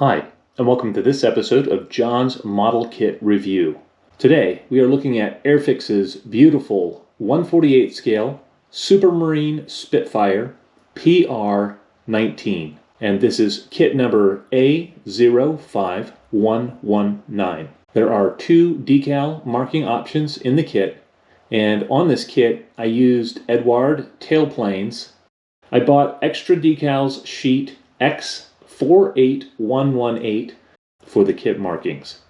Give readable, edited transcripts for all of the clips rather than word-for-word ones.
Hi, and welcome to this episode of John's Model Kit Review. Today, we are looking at Airfix's beautiful 1/48 scale Supermarine Spitfire PR.19, and this is kit number A05119. There are two decal marking options in the kit, and on this kit, I used Eduard tailplanes. I bought Xtradecals sheet X48118 for the kit markings.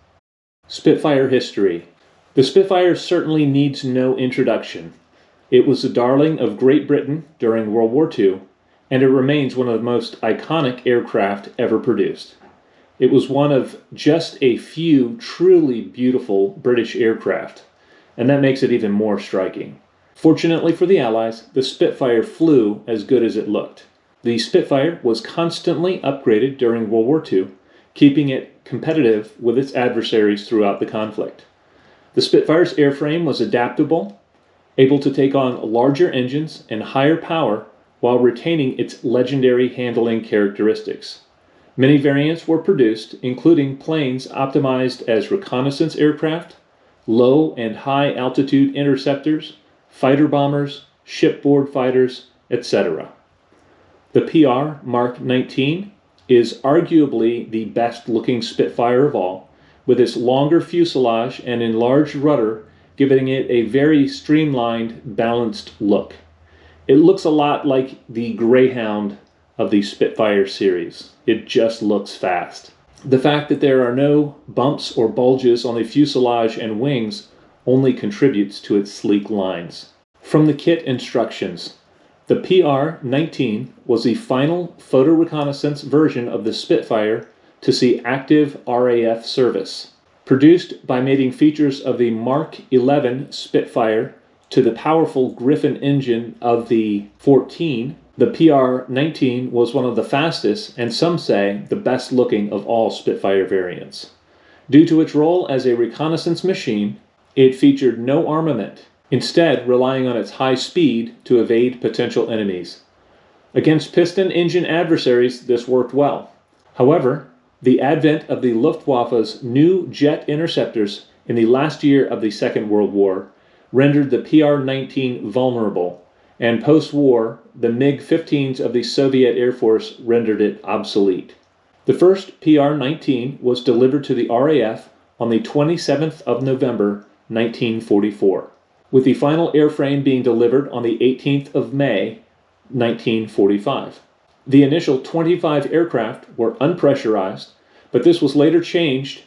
Spitfire history. The Spitfire certainly needs no introduction. It was the darling of Great Britain during World War II, and it remains one of the most iconic aircraft ever produced. It was one of just a few truly beautiful British aircraft, and that makes it even more striking. Fortunately for the Allies, the Spitfire flew as good as it looked. The Spitfire was constantly upgraded during World War II, keeping it competitive with its adversaries throughout the conflict. The Spitfire's airframe was adaptable, able to take on larger engines and higher power while retaining its legendary handling characteristics. Many variants were produced, including planes optimized as reconnaissance aircraft, low and high altitude interceptors, fighter bombers, shipboard fighters, etc. The PR Mark 19 is arguably the best looking Spitfire of all, with its longer fuselage and enlarged rudder giving it a very streamlined, balanced look. It looks a lot like the Greyhound of the Spitfire series. It just looks fast. The fact that there are no bumps or bulges on the fuselage and wings only contributes to its sleek lines. From the kit instructions, the PR-19 was the final photo reconnaissance version of the Spitfire to see active RAF service. Produced by mating features of the Mark 11 Spitfire to the powerful Griffin engine of the 14, the PR-19 was one of the fastest and some say the best looking of all Spitfire variants. Due to its role as a reconnaissance machine, it featured no armament, instead relying on its high speed to evade potential enemies. Against piston engine adversaries, this worked well. However, the advent of the Luftwaffe's new jet interceptors in the last year of the Second World War rendered the PR-19 vulnerable, and post-war, the MiG-15s of the Soviet Air Force rendered it obsolete. The first PR-19 was delivered to the RAF on the 27th of November, 1944. With the final airframe being delivered on the 18th of May, 1945. The initial 25 aircraft were unpressurized, but this was later changed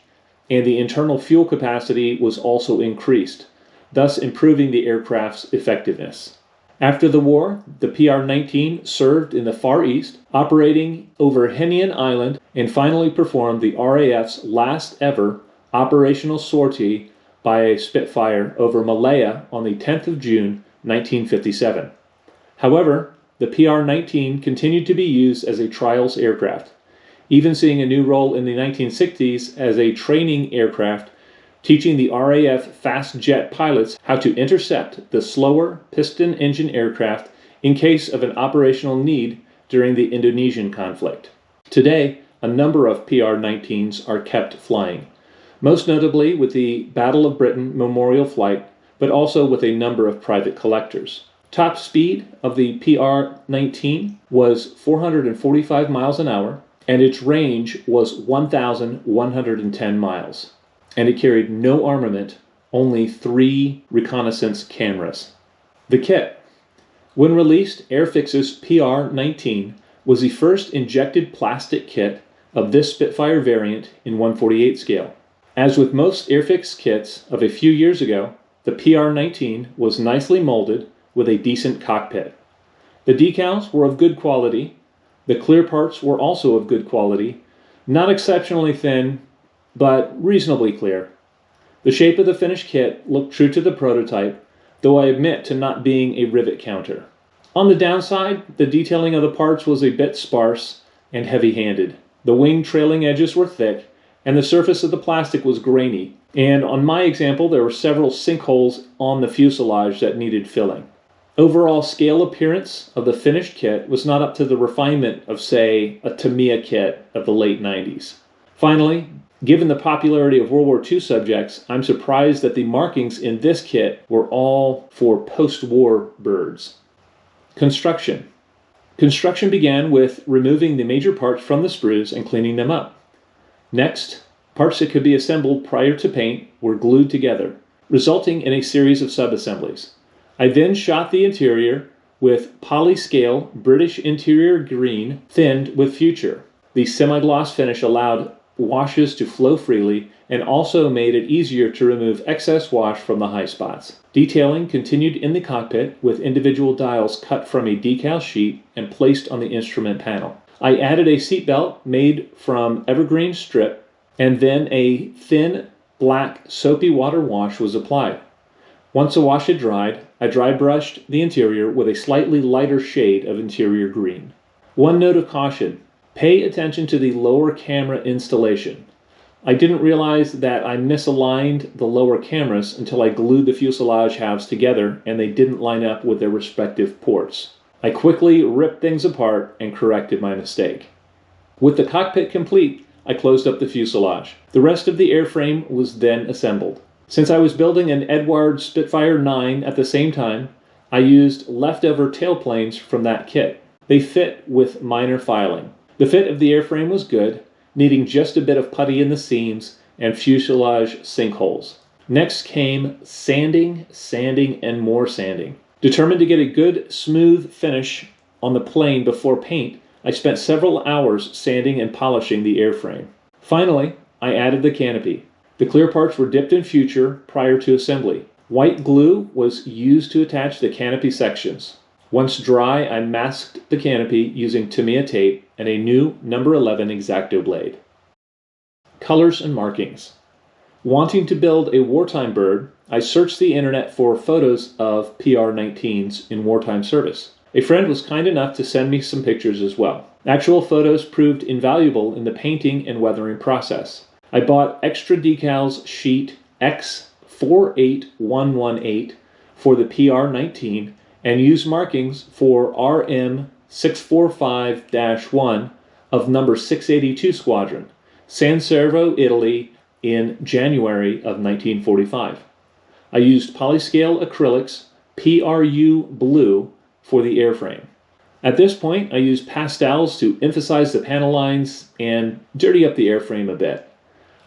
and the internal fuel capacity was also increased, thus improving the aircraft's effectiveness. After the war, the PR-19 served in the Far East, operating over Henian Island, and finally performed the RAF's last ever operational sortie by a Spitfire over Malaya on the 10th of June, 1957. However, the PR-19 continued to be used as a trials aircraft, even seeing a new role in the 1960s as a training aircraft, teaching the RAF fast jet pilots how to intercept the slower piston engine aircraft in case of an operational need during the Indonesian conflict. Today, a number of PR-19s are kept flying, most notably with the Battle of Britain Memorial Flight, but also with a number of private collectors. Top speed of the PR-19 was 445 miles an hour, and its range was 1,110 miles. And it carried no armament, only 3 reconnaissance cameras. The kit. When released, Airfix's PR-19 was the first injected plastic kit of this Spitfire variant in 1/48 scale. As with most Airfix kits of a few years ago, the PR-19 was nicely molded with a decent cockpit. The decals were of good quality. The clear parts were also of good quality, not exceptionally thin, but reasonably clear. The shape of the finished kit looked true to the prototype, though I admit to not being a rivet counter. On the downside, the detailing of the parts was a bit sparse and heavy-handed. The wing trailing edges were thick, and the surface of the plastic was grainy, and on my example there were several sinkholes on the fuselage that needed filling. Overall scale appearance of the finished kit was not up to the refinement of, say, a Tamiya kit of the late 90s. Finally, given the popularity of World War II subjects, I'm surprised that the markings in this kit were all for post-war birds. Construction. Construction began with removing the major parts from the sprues and cleaning them up. Next, parts that could be assembled prior to paint were glued together, resulting in a series of sub-assemblies. I then shot the interior with polyscale British interior green thinned with Future. The semi-gloss finish allowed washes to flow freely and also made it easier to remove excess wash from the high spots. Detailing continued in the cockpit with individual dials cut from a decal sheet and placed on the instrument panel. I added a seatbelt made from evergreen strip, and then a thin black soapy water wash was applied. Once the wash had dried, I dry brushed the interior with a slightly lighter shade of interior green. One note of caution: pay attention to the lower camera installation. I didn't realize that I misaligned the lower cameras until I glued the fuselage halves together and they didn't line up with their respective ports. I quickly ripped things apart and corrected my mistake. With the cockpit complete, I closed up the fuselage. The rest of the airframe was then assembled. Since I was building an Eduard Spitfire 9 at the same time, I used leftover tailplanes from that kit. They fit with minor filing. The fit of the airframe was good, needing just a bit of putty in the seams and fuselage sinkholes. Next came sanding, and more sanding. Determined to get a good, smooth finish on the plane before paint, I spent several hours sanding and polishing the airframe. Finally, I added the canopy. The clear parts were dipped in Future prior to assembly. White glue was used to attach the canopy sections. Once dry, I masked the canopy using Tamiya tape and a new number 11 X-Acto blade. Colors and markings. Wanting to build a wartime bird, I searched the internet for photos of PR-19s in wartime service. A friend was kind enough to send me some pictures as well. Actual photos proved invaluable in the painting and weathering process. I bought Xtradecals sheet X48118 for the PR-19 and used markings for RM645-1 of number 682 Squadron, San Servo, Italy, in January of 1945. I used polyscale acrylics PRU blue for the airframe. At this point, I used pastels to emphasize the panel lines and dirty up the airframe a bit.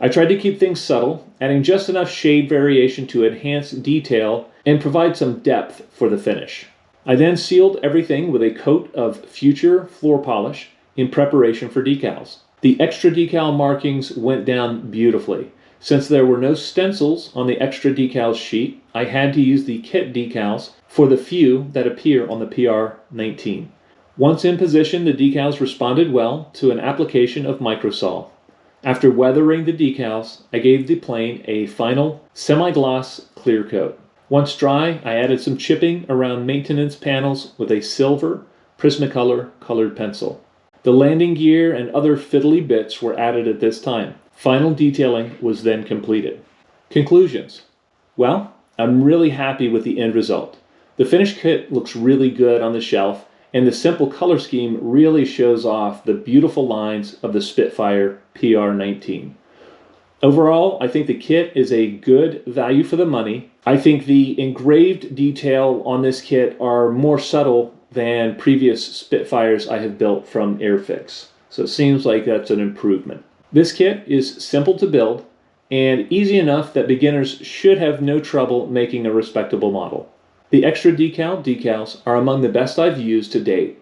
I tried to keep things subtle, adding just enough shade variation to enhance detail and provide some depth for the finish. I then sealed everything with a coat of Future floor polish in preparation for decals. The Xtradecal markings went down beautifully. Since there were no stencils on the Xtradecals sheet, I had to use the kit decals for the few that appear on the PR-19. Once in position, the decals responded well to an application of microsol. After weathering the decals, I gave the plane a final semi-gloss clear coat. Once dry, I added some chipping around maintenance panels with a silver Prismacolor colored pencil. The landing gear and other fiddly bits were added at this time. Final detailing was then completed. Conclusions. Well, I'm really happy with the end result. The finished kit looks really good on the shelf, and the simple color scheme really shows off the beautiful lines of the Spitfire PR-19. Overall, I think the kit is a good value for the money. I think the engraved detail on this kit are more subtle than previous Spitfires I have built from Airfix, so it seems like that's an improvement. This kit is simple to build and easy enough that beginners should have no trouble making a respectable model. The Xtradecal decals are among the best I've used to date.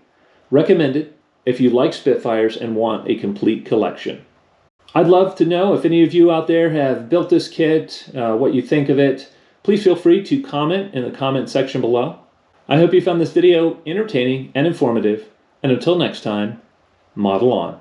Recommended if you like Spitfires and want a complete collection. I'd love to know if any of you out there have built this kit, what you think of it. Please feel free to comment in the comment section below. I hope you found this video entertaining and informative, and until next time, model on.